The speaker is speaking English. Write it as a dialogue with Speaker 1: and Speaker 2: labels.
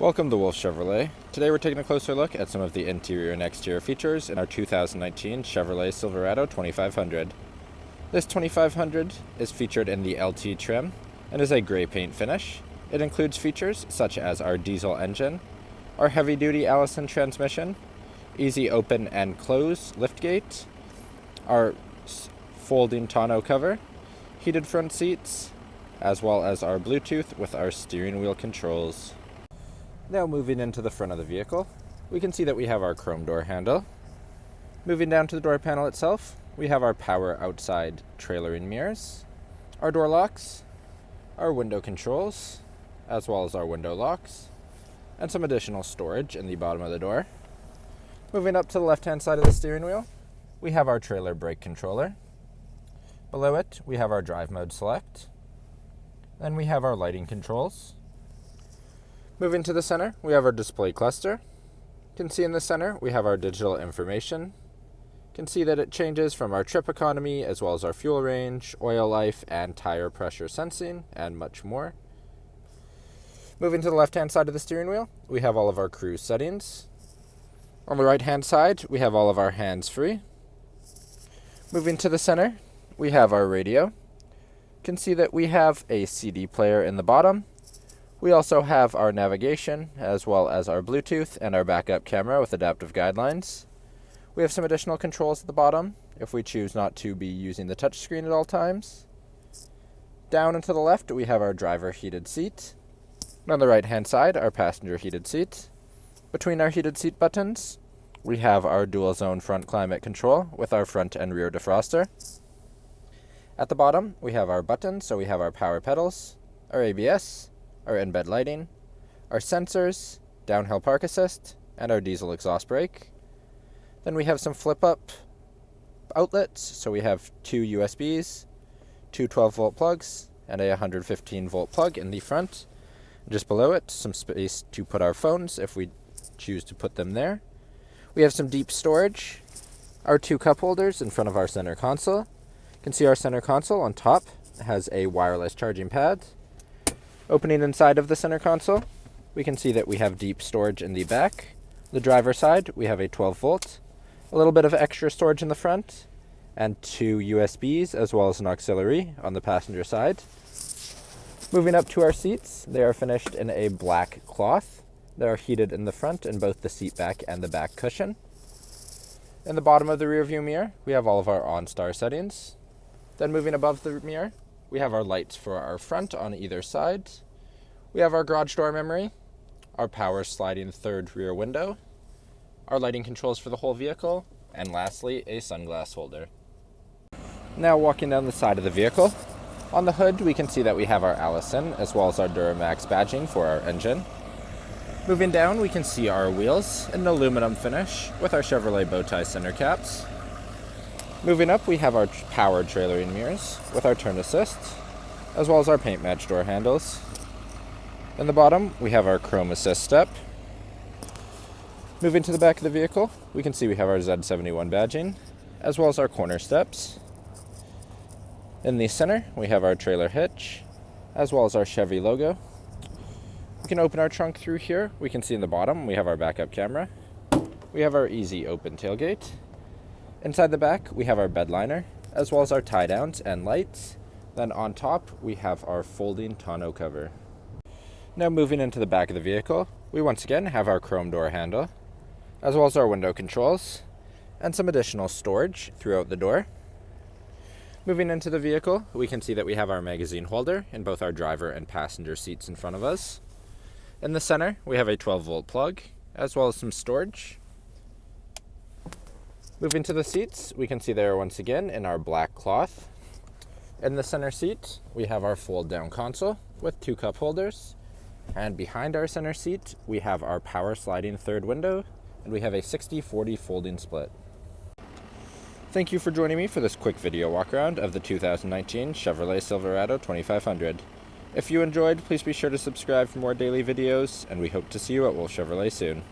Speaker 1: Welcome to Wolfe Chevrolet. Today we're taking a closer look at some of the interior and exterior features in our 2019 Chevrolet Silverado 2500. This 2500 is featured in the LT trim and is a gray paint finish. It includes features such as our diesel engine, our heavy-duty Allison transmission, easy open and close liftgate, our folding tonneau cover, heated front seats, as well as our Bluetooth with our steering wheel controls. Now moving into the front of the vehicle, we can see that we have our chrome door handle. Moving down to the door panel itself, we have our power outside trailering mirrors, our door locks, our window controls, as well as our window locks, and some additional storage in the bottom of the door. Moving up to the left-hand side of the steering wheel, we have our trailer brake controller. Below it, we have our drive mode select. Then we have our lighting controls. Moving to the center, we have our display cluster. You can see in the center, we have our digital information. You can see that it changes from our trip economy, as well as our fuel range, oil life, and tire pressure sensing, and much more. Moving to the left-hand side of the steering wheel, we have all of our cruise settings. On the right-hand side, we have all of our hands-free. Moving to the center, we have our radio. You can see that we have a CD player in the bottom. We also have our navigation, as well as our Bluetooth and our backup camera with adaptive guidelines. We have some additional controls at the bottom if we choose not to be using the touchscreen at all times. Down and to the left, we have our driver heated seat. And on the right-hand side, our passenger heated seat. Between our heated seat buttons, we have our dual zone front climate control with our front and rear defroster. At the bottom, we have our buttons, so we have our power pedals, our ABS, our in-bed lighting, our sensors, downhill park assist, and our diesel exhaust brake. Then we have some flip-up outlets, so we have two USBs, two 12-volt plugs, and a 115-volt plug in the front. Just below it, some space to put our phones if we choose to put them there. We have some deep storage, our two cup holders in front of our center console. You can see our center console on top has a wireless charging pad. Opening inside of the center console, we can see that we have deep storage in the back. The driver's side, we have a 12-volt, a little bit of extra storage in the front, and two USBs as well as an auxiliary on the passenger side. Moving up to our seats, they are finished in a black cloth. They are heated in the front in both the seat back and the back cushion. In the bottom of the rear view mirror, we have all of our OnStar settings. Then moving above the mirror, we have our lights for our front on either side. We have our garage door memory, our power sliding third rear window, our lighting controls for the whole vehicle, and lastly, a sunglass holder. Now walking down the side of the vehicle, on the hood we can see that we have our Allison as well as our Duramax badging for our engine. Moving down, we can see our wheels in an aluminum finish with our Chevrolet bow tie center caps. Moving up, we have our powered trailering mirrors with our turn assist, as well as our paint match door handles. In the bottom, we have our chrome assist step. Moving to the back of the vehicle, we can see we have our Z71 badging, as well as our corner steps. In the center, we have our trailer hitch, as well as our Chevy logo. We can open our trunk through here. We can see in the bottom, we have our backup camera. We have our easy open tailgate. Inside the back, we have our bed liner, as well as our tie downs and lights. Then on top, we have our folding tonneau cover. Now moving into the back of the vehicle, we once again have our chrome door handle, as well as our window controls, and some additional storage throughout the door. Moving into the vehicle, we can see that we have our magazine holder in both our driver and passenger seats in front of us. In the center, we have a 12-volt plug, as well as some storage. Moving to the seats, we can see they are once again in our black cloth. In the center seat, we have our fold-down console with two cup holders. And behind our center seat, we have our power sliding third window, and we have a 60/40 folding split. Thank you for joining me for this quick video walk-around of the 2019 Chevrolet Silverado 2500. If you enjoyed, please be sure to subscribe for more daily videos, and we hope to see you at Wolfe Chevrolet soon.